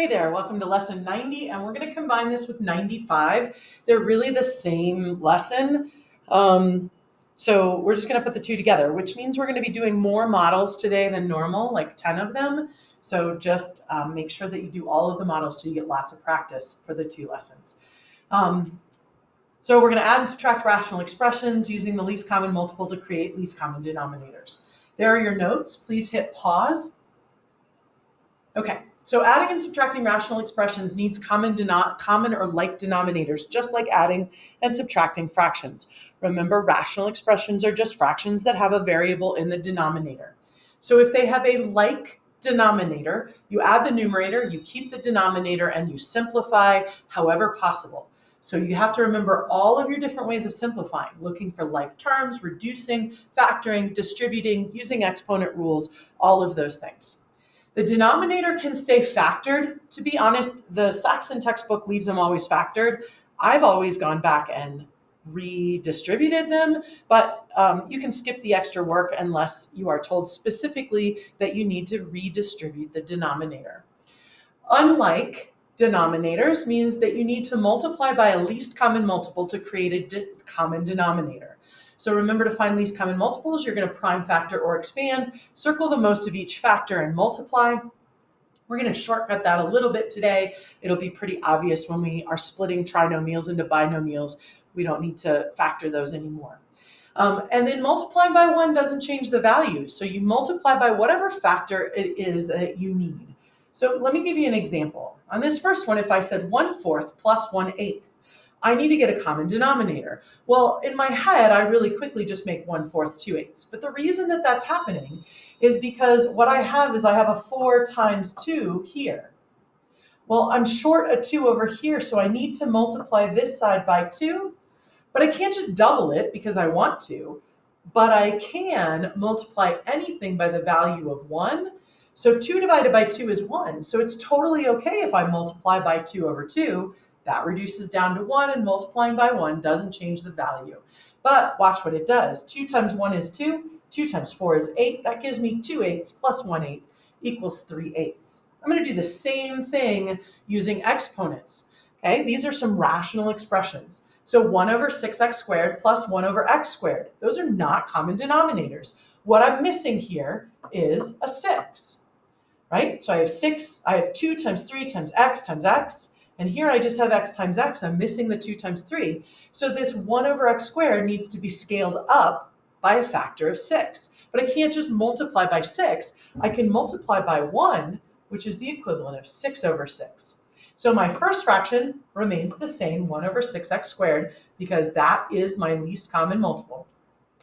Hey there, welcome to lesson 90, and we're going to combine this with 95. They're really the same lesson. So we're just going to put the two together, which means we're going to be doing more models today than normal, like 10 of them. So just make sure that you do all of the models so you get lots of practice for the two lessons. So we're going to add and subtract rational expressions using the least common multiple to create least common denominators. There are your notes. Please hit pause. Okay, so adding and subtracting rational expressions needs common or like denominators, just like adding and subtracting fractions. Remember, rational expressions are just fractions that have a variable in the denominator. So if they have a like denominator, you add the numerator, you keep the denominator, and you simplify however possible. So you have to remember all of your different ways of simplifying, looking for like terms, reducing, factoring, distributing, using exponent rules, all of those things. The denominator can stay factored. To be honest, the Saxon textbook leaves them always factored. I've always gone back and redistributed them, but you can skip the extra work unless you are told specifically that you need to redistribute the denominator. Unlike denominators means that you need to multiply by a least common multiple to create a common denominator. So remember, to find least common multiples, you're going to prime factor or expand, circle the most of each factor and multiply. We're going to shortcut that a little bit today. It'll be pretty obvious when we are splitting trinomials into binomials. We don't need to factor those anymore. And then multiplying by 1 doesn't change the value. So you multiply by whatever factor it is that you need. So let me give you an example. On this first one, if I said 1/4 plus 1/8, I need to get a common denominator. Well, in my head, I really quickly just make 1/4 2/8. But the reason that that's happening is because what I have is I have a 4 times 2 here. Well, I'm short a 2 over here, so I need to multiply this side by 2. But I can't just double it because I want to. But I can multiply anything by the value of 1. So 2 divided by 2 is 1. So it's totally okay if I multiply by 2 over 2. That reduces down to 1, and multiplying by 1 doesn't change the value. But watch what it does. 2 times 1 is 2. 2 times 4 is 8. That gives me 2/8 plus 1/8 equals 3/8. I'm going to do the same thing using exponents. Okay, these are some rational expressions. So 1 over 6x squared plus 1 over x squared. Those are not common denominators. What I'm missing here is a 6, right? So I have 2 times 3 times x, and here I just have x times x. I'm missing the 2 times 3. So this 1 over x squared needs to be scaled up by a factor of 6. But I can't just multiply by 6. I can multiply by 1, which is the equivalent of 6 over 6. So my first fraction remains the same, 1 over 6x squared, because that is my least common multiple.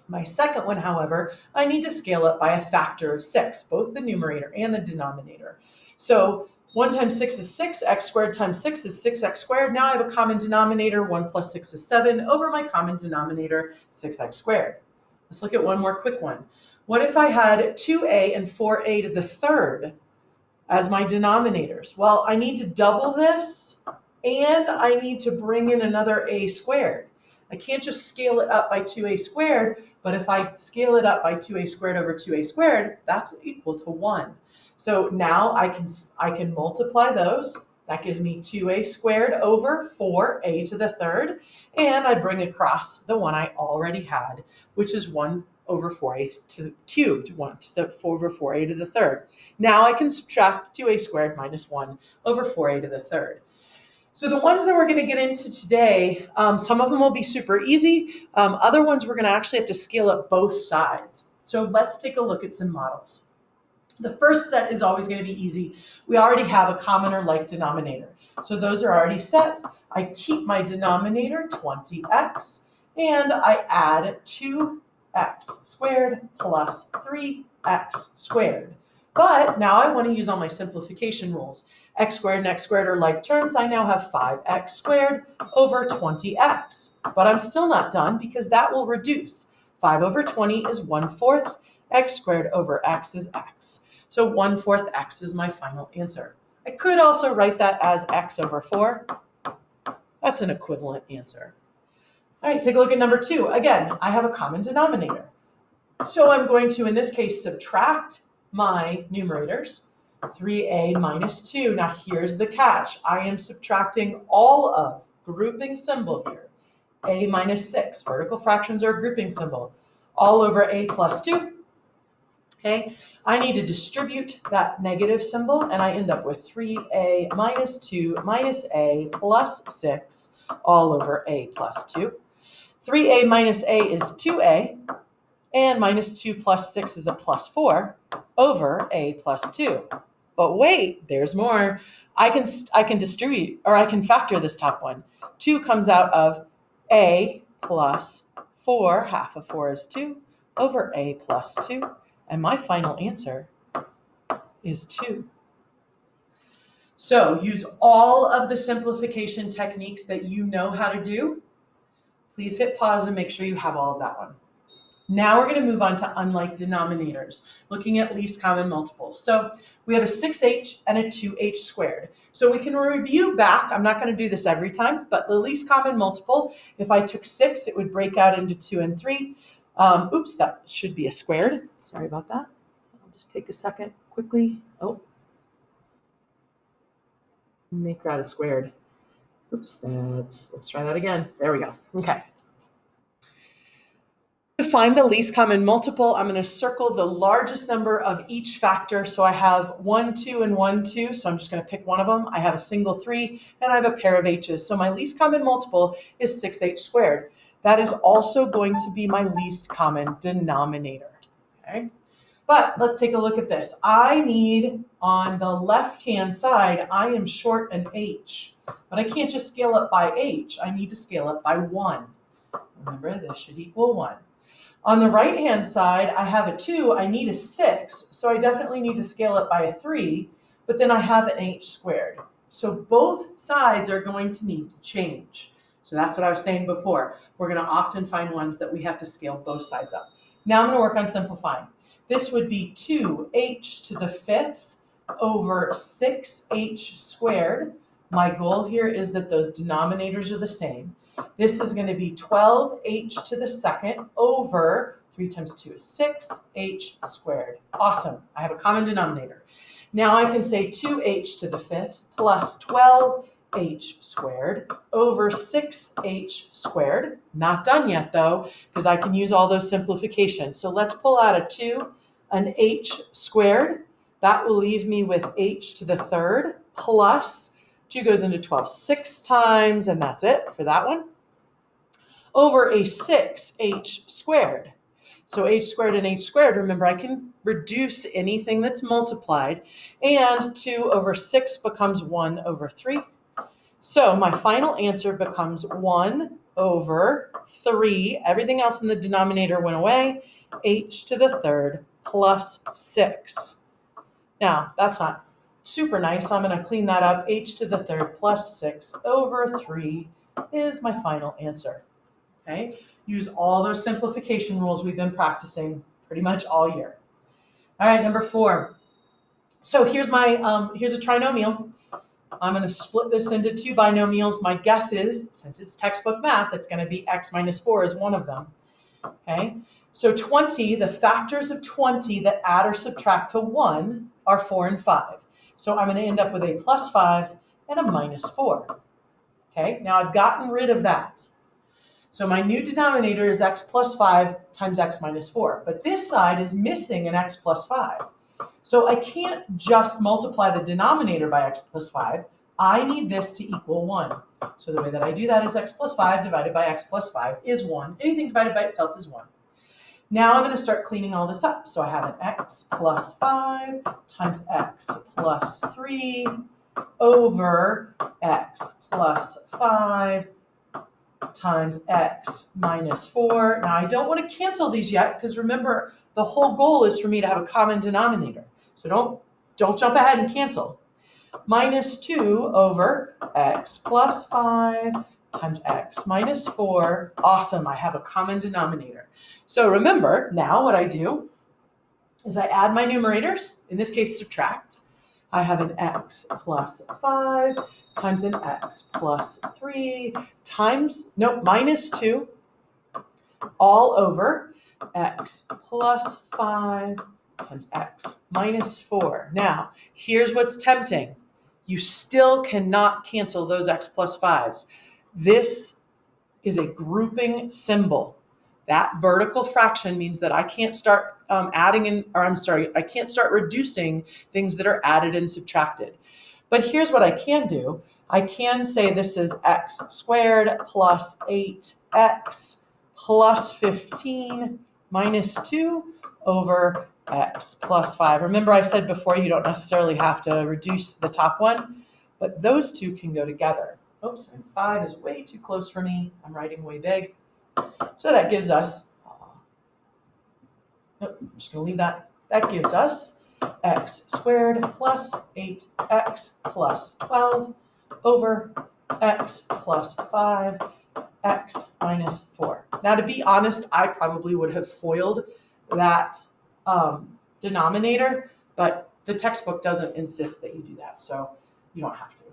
My second one, however, I need to scale up by a factor of 6, both the numerator and the denominator. So 1 times 6 is 6, x squared times 6 is 6x squared. Now I have a common denominator, 1 plus 6 is 7, over my common denominator, 6x squared. Let's look at one more quick one. What if I had 2a and 4a to the third as my denominators? Well, I need to double this, and I need to bring in another a squared. I can't just scale it up by 2a squared, but if I scale it up by 2a squared over 2a squared, that's equal to 1. So now I can multiply those. That gives me 2a squared over 4a to the third, and I bring across the one I already had, which is 1 over 4a to the cubed, 1 to the 4 over 4a to the third. Now I can subtract 2a squared minus 1 over 4a to the third. So the ones that we're going to get into today, some of them will be super easy. Other ones we're going to actually have to scale up both sides. So let's take a look at some models. The first set is always going to be easy. We already have a common or like denominator. So those are already set. I keep my denominator, 20x, and I add 2x squared plus 3x squared. But now I want to use all my simplification rules. X squared and x squared are like terms. I now have 5x squared over 20x. But I'm still not done because that will reduce. 5 over 20 is 1/4. X squared over x is x. So 1/4 x is my final answer. I could also write that as x over 4. That's an equivalent answer. All right, take a look at number 2. Again, I have a common denominator. So I'm going to, in this case, subtract my numerators. 3a minus 2. Now here's the catch. I am subtracting all of, grouping symbol here, a minus 6. Vertical fractions are a grouping symbol. All over a plus 2. Okay, I need to distribute that negative symbol, and I end up with 3a minus 2 minus a plus 6 all over a plus 2. 3a minus a is 2a, and minus 2 plus 6 is a plus 4 over a plus 2. But wait, there's more. I can distribute, or I can factor this top one. 2 comes out of a plus 4, half of 4 is 2, over a plus 2. And my final answer is 2. So use all of the simplification techniques that you know how to do. Please hit pause and make sure you have all of that one. Now we're going to move on to unlike denominators, looking at least common multiples. So we have a 6h and a 2h squared. So we can review back. I'm not going to do this every time, but the least common multiple, if I took 6, it would break out into 2 and 3. Oops, that should be a squared. Sorry about that. I'll just take a second quickly. Oh, make that a squared. Oops, let's try that again. There we go. Okay. To find the least common multiple, I'm going to circle the largest number of each factor. So I have 1, 2, and 1, 2. So I'm just going to pick one of them. I have a single 3, and I have a pair of h's. So my least common multiple is 6h squared. That is also going to be my least common denominator. Okay. But let's take a look at this. I need, on the left-hand side, I am short an h. But I can't just scale up by h. I need to scale up by 1. Remember, this should equal 1. On the right-hand side, I have a 2. I need a 6. So I definitely need to scale up by a 3. But then I have an h squared. So both sides are going to need to change. So that's what I was saying before. We're going to often find ones that we have to scale both sides up. Now I'm going to work on simplifying. This would be 2h to the 5th over 6h squared. My goal here is that those denominators are the same. This is going to be 12h to the 2nd over 3 times 2 is 6h squared. Awesome. I have a common denominator. Now I can say 2h to the 5th plus 12h squared over 6h squared. Not done yet though, because I can use all those simplifications. So let's pull out a 2, an h squared. That will leave me with h to the 3rd plus 2 goes into 12 6 times, and that's it for that one, over a 6h squared. So h squared and h squared, remember I can reduce anything that's multiplied, and 2 over 6 becomes 1 over 3. So my final answer becomes 1 over 3. Everything else in the denominator went away. H to the 3rd plus 6. Now, that's not super nice. I'm going to clean that up. H to the 3rd plus 6 over 3 is my final answer. Okay? Use all those simplification rules we've been practicing pretty much all year. All right, number 4. So here's here's a trinomial. I'm going to split this into 2 binomials. My guess is, since it's textbook math, it's going to be x minus 4 is one of them. Okay? So 20, the factors of 20 that add or subtract to 1 are 4 and 5. So I'm going to end up with a plus 5 and a minus 4. Okay, now I've gotten rid of that. So my new denominator is x plus 5 times x minus 4. But this side is missing an x plus 5. So I can't just multiply the denominator by x plus 5. I need this to equal 1. So the way that I do that is x plus 5 divided by x plus 5 is 1. Anything divided by itself is 1. Now I'm going to start cleaning all this up. So I have an x plus 5 times x plus 3 over x plus 5 times x minus 4. Now I don't want to cancel these yet because remember the whole goal is for me to have a common denominator. So don't jump ahead and cancel. Minus 2 over x plus 5 times x minus 4. Awesome, I have a common denominator. So remember, now what I do is I add my numerators, in this case subtract. I have an x plus 5 times an x plus 3 minus 2 all over x plus 5 times x minus 4. Now, here's what's tempting. You still cannot cancel those x plus 5s. This is a grouping symbol. That vertical fraction means that I can't start I can't start reducing things that are added and subtracted. But here's what I can do. I can say this is x squared plus 8x plus 15 minus 2 over x plus 5. Remember I said before you don't necessarily have to reduce the top one, but those two can go together. Oops, and 5 is way too close for me. I'm writing way big. So that gives us, nope, I'm just going to leave that. That gives us x squared plus 8x plus 12 over x plus 5, x minus 4. Now, to be honest, I probably would have FOILed that denominator, but the textbook doesn't insist that you do that, so you don't have to.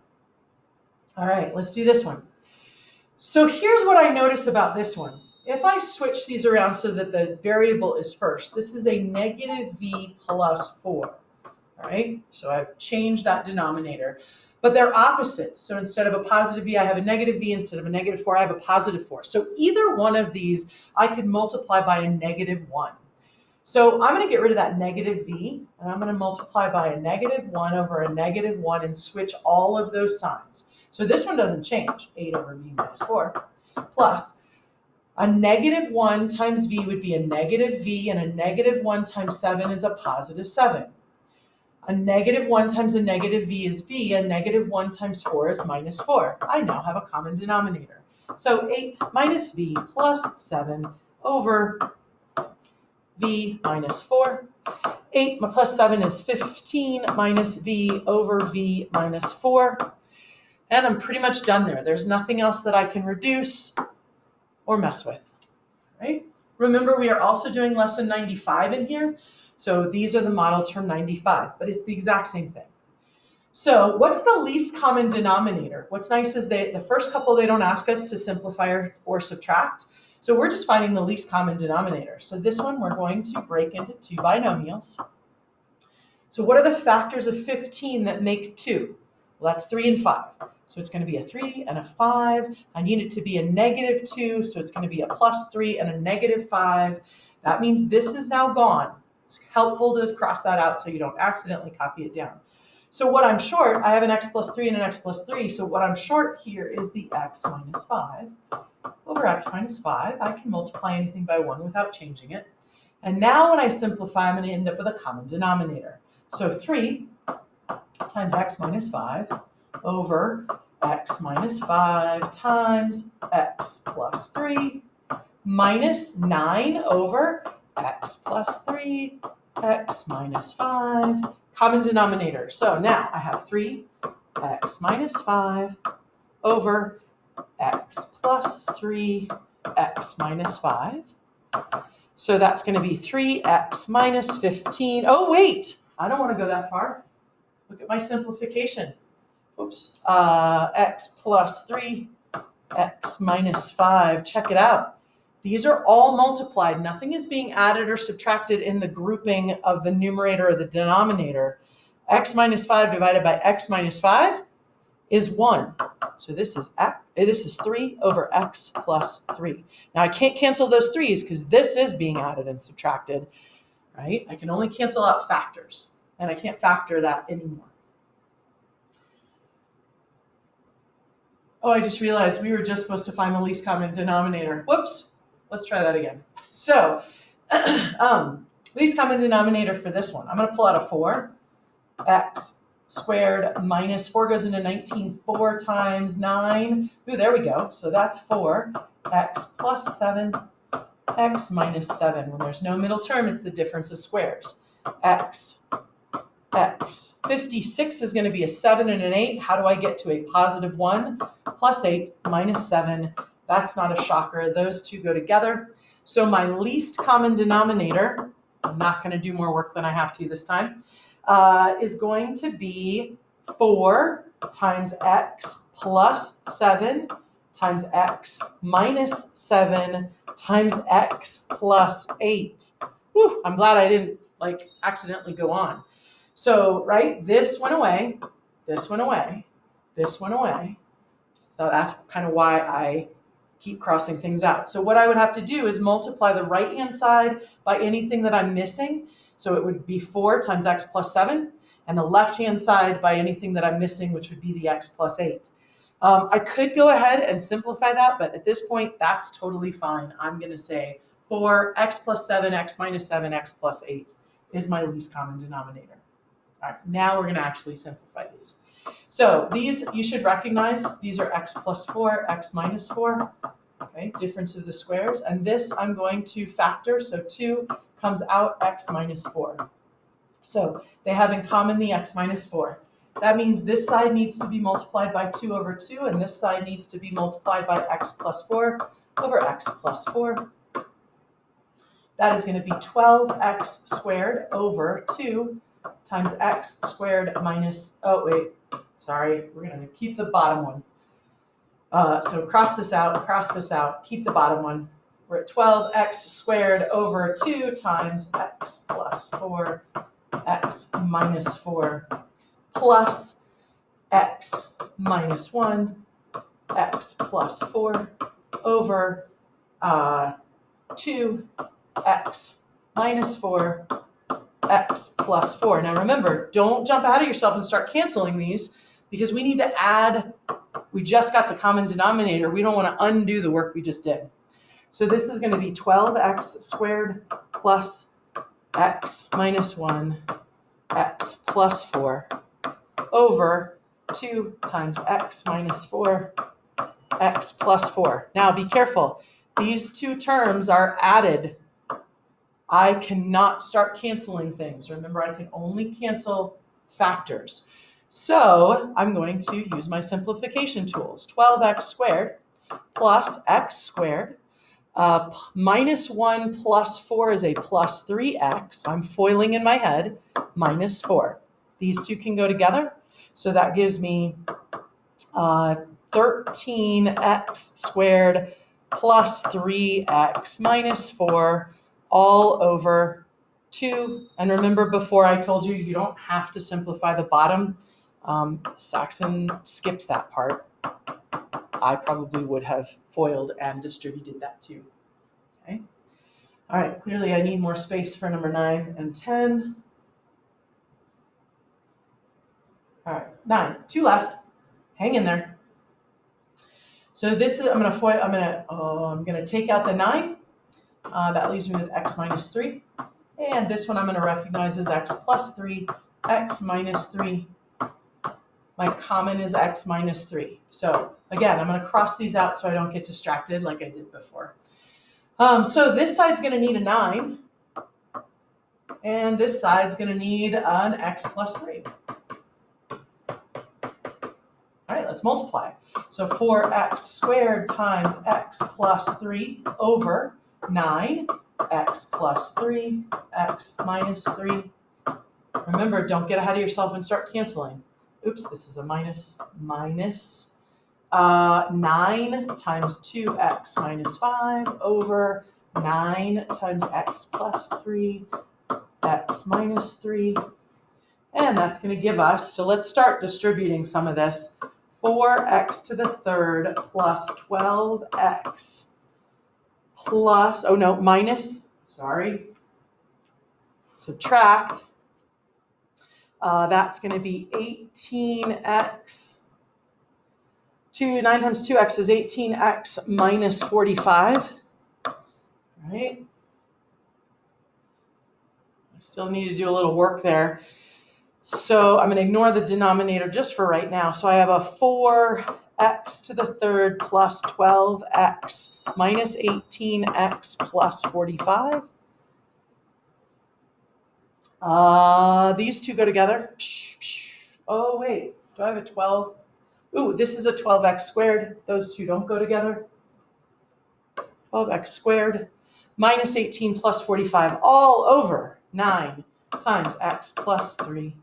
All right, let's do this one. So here's what I notice about this one. If I switch these around so that the variable is first, this is a negative v plus 4, all right? So I've changed that denominator, but they're opposites. So instead of a positive v, I have a negative v. Instead of a negative 4, I have a positive 4. So either one of these, I could multiply by a negative 1. So I'm going to get rid of that negative v, and I'm going to multiply by a negative 1 over a negative 1 and switch all of those signs. So this one doesn't change, 8 over v minus 4, plus a negative 1 times v would be a negative v, and a negative 1 times 7 is a positive 7. A negative 1 times a negative v is v, and negative 1 times 4 is minus 4. I now have a common denominator. So 8 minus v plus 7 over v minus 4. 8 plus 7 is 15 minus v over v minus 4. And I'm pretty much done there. There's nothing else that I can reduce or mess with, right? Remember, we are also doing lesson 95 in here. So these are the models from 95, but it's the exact same thing. So what's the least common denominator? What's nice is the first couple, they don't ask us to simplify or subtract. So we're just finding the least common denominator. So this one, we're going to break into two binomials. So what are the factors of 15 that make 2? Well, that's 3 and 5. So it's going to be a 3 and a 5. I need it to be a negative 2, so it's going to be a plus 3 and a negative 5. That means this is now gone. It's helpful to cross that out so you don't accidentally copy it down. So what I'm short, I have an x plus 3 and an x plus 3. So what I'm short here is the x minus 5 over x minus 5. I can multiply anything by 1 without changing it. And now when I simplify, I'm going to end up with a common denominator. So 3 times x minus 5 over x minus 5 times x plus 3 minus 9 over x plus 3, x minus 5, common denominator. So now I have 3 x minus 5 over x plus 3, x minus 5. So that's going to be 3x minus 15. Oh, wait, I don't want to go that far. Look at my simplification. Oops. X plus 3, x minus 5. Check it out. These are all multiplied. Nothing is being added or subtracted in the grouping of the numerator or the denominator. X minus 5 divided by x minus 5 is 1. So this is 3 over x plus 3. Now I can't cancel those 3's because this is being added and subtracted, right? I can only cancel out factors, and I can't factor that anymore. Oh, I just realized we were just supposed to find the least common denominator. Whoops. Let's try that again. So, least common denominator for this one. I'm going to pull out a 4. X squared minus 4 goes into 19. 4 times 9. Ooh, there we go. So that's 4. X plus 7. X minus 7. When there's no middle term, it's the difference of squares. X. 56 is going to be a 7 and an 8. How do I get to a positive 1? Plus 8 minus 7. That's not a shocker. Those two go together. So my least common denominator, I'm not going to do more work than I have to this time, is going to be 4 times x plus 7 times x minus 7 times x plus 8. Whew, I'm glad I didn't like accidentally go on. So, right, this went away, this went away, this went away. So that's kind of why I keep crossing things out. So what I would have to do is multiply the right-hand side by anything that I'm missing. So it would be 4 times x plus 7, and the left-hand side by anything that I'm missing, which would be the x plus 8. I could go ahead and simplify that, but at this point, that's totally fine. I'm going to say 4, x plus 7, x minus 7, x plus 8 is my least common denominator. All right, now we're going to actually simplify these. So these you should recognize, these are x plus 4, x minus 4, okay, difference of the squares. And this I'm going to factor, so 2 comes out x minus 4. So they have in common the x minus 4. That means this side needs to be multiplied by 2 over 2, and this side needs to be multiplied by x plus 4 over x plus 4. That is going to be 12x squared over 2 times x squared minus, oh wait, sorry, we're going to keep the bottom one. So cross this out, keep the bottom one. We're at 12x squared over 2 times x plus 4, x minus 4, plus x minus 1, x plus 4, over 2x minus 4, x plus 4. Now remember, don't jump ahead of yourself and start canceling these, because we need to add, we just got the common denominator. We don't want to undo the work we just did. So this is going to be 12x squared plus x minus 1, x plus 4, over 2 times x minus 4, x plus 4. Now be careful. These two terms are added. I cannot start canceling things. Remember, I can only cancel factors. So I'm going to use my simplification tools. 12x squared plus x squared. Minus 1 plus 4 is a plus 3x. I'm foiling in my head. Minus 4. These two can go together. So that gives me 13x squared plus 3x minus 4 all over 2. And remember, before I told you, you don't have to simplify the bottom. Saxon skips that part. I probably would have foiled and distributed that too. Okay. All right, clearly I need more space for number 9 and 10. All right, 9, 2 left. Hang in there. So this is, I'm gonna take out the 9. That leaves me with x minus 3. And this one I'm going to recognize as x plus 3, x minus 3. My common is x minus 3. So again, I'm going to cross these out so I don't get distracted like I did before. So this side's going to need a 9. And this side's going to need an x plus 3. All right, let's multiply. So 4x squared times x plus 3 over 9, x plus 3, x minus 3. Remember, don't get ahead of yourself and start canceling. Oops, this is a minus. 9 times 2x minus 5 over 9 times x plus 3, x minus 3. And that's going to give us, so let's start distributing some of this. 4x to the third plus 12x plus, subtract. That's going to be 18x. 9 times 2x is 18x minus 45. Right? I still need to do a little work there. So I'm going to ignore the denominator just for right now. So I have a 4x to the third plus 12x minus 18x plus 45. These two go together. Oh, wait. Do I have a 12? Ooh, this is a 12x squared. Those two don't go together. 12x squared minus 18 plus 45 all over 9 times x plus 3,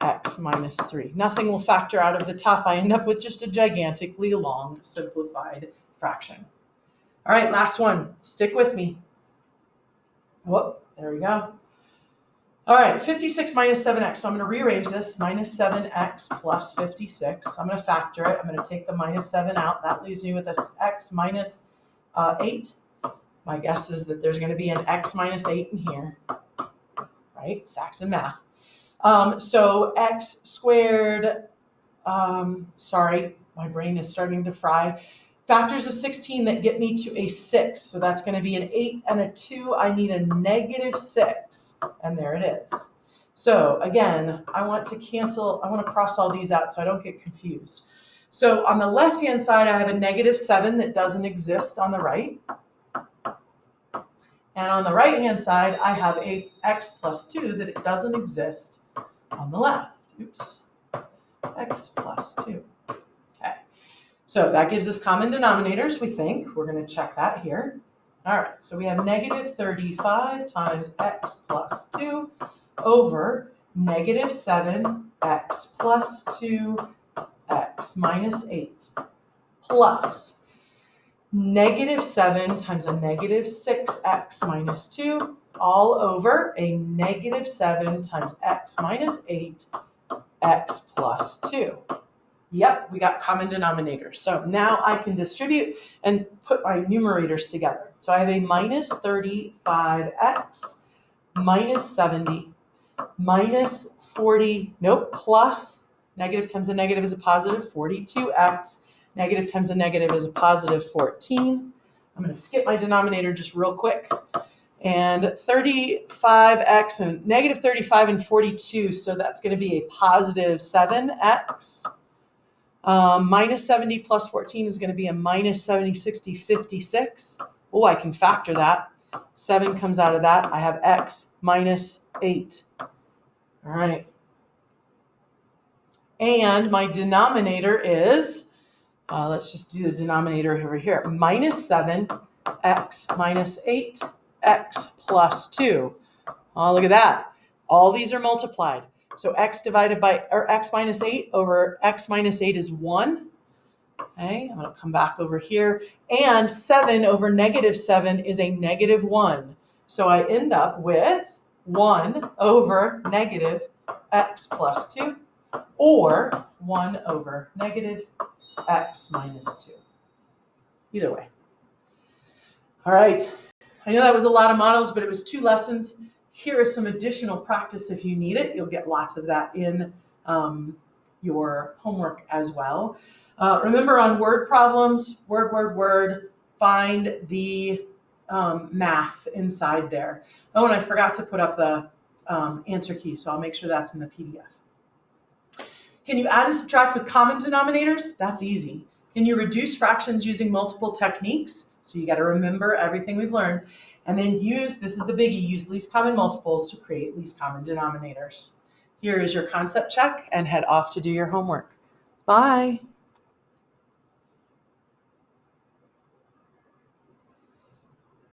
x minus 3. Nothing will factor out of the top. I end up with just a gigantically long simplified fraction. All right, last one. Stick with me. Whoop. There we go. All right, 56 minus 7x. So I'm going to rearrange this. Minus 7x plus 56. I'm going to factor it. I'm going to take the minus 7 out. That leaves me with this x minus 8. My guess is that there's going to be an x minus 8 in here, right? Saxon math. So x squared, sorry, my brain is starting to fry. Factors of 16 that get me to a 6. So that's going to be an 8 and a 2. I need a negative 6. And there it is. So again, I want to cross all these out so I don't get confused. So on the left-hand side, I have a negative 7 that doesn't exist on the right. And on the right-hand side, I have a x plus 2 that it doesn't exist on the left. Oops. X plus 2. Okay. So that gives us common denominators, we think. We're going to check that here. All right. So we have negative 35 times x plus 2 over negative 7x plus 2x minus 8 plus negative 7 times a negative 6x minus 2 all over a negative 7 times x minus 8 x plus 2. Yep, we got common denominators. So now I can distribute and put my numerators together. So I have a minus 35x minus 70 minus 40, nope, plus negative times a negative is a positive 42x. Negative times a negative is a positive 14. I'm going to skip my denominator just real quick. And 35x and negative 35 and 42, so that's going to be a positive 7x. Minus 70 plus 14 is going to be a minus 70, 60, 56. Oh, I can factor that. 7 comes out of that. I have x minus 8. All right. And my denominator is, let's just do the denominator over here, minus 7x minus 8 x plus 2. Oh, look at that. All these are multiplied. So x divided by, or x minus 8 over x minus 8 is 1. Okay, I'm going to come back over here. And 7 over negative 7 is a negative 1. So I end up with 1 over negative x plus 2 or 1 over negative x minus 2. Either way. All right. I know that was a lot of models, but it was 2 lessons. Here is some additional practice if you need it. You'll get lots of that in your homework as well. Remember on word problems, word, find the math inside there. Oh, and I forgot to put up the answer key, so I'll make sure that's in the PDF. Can you add and subtract with common denominators? That's easy. Can you reduce fractions using multiple techniques? So you got to remember everything we've learned. And then this is the biggie, use least common multiples to create least common denominators. Here is your concept check and head off to do your homework. Bye.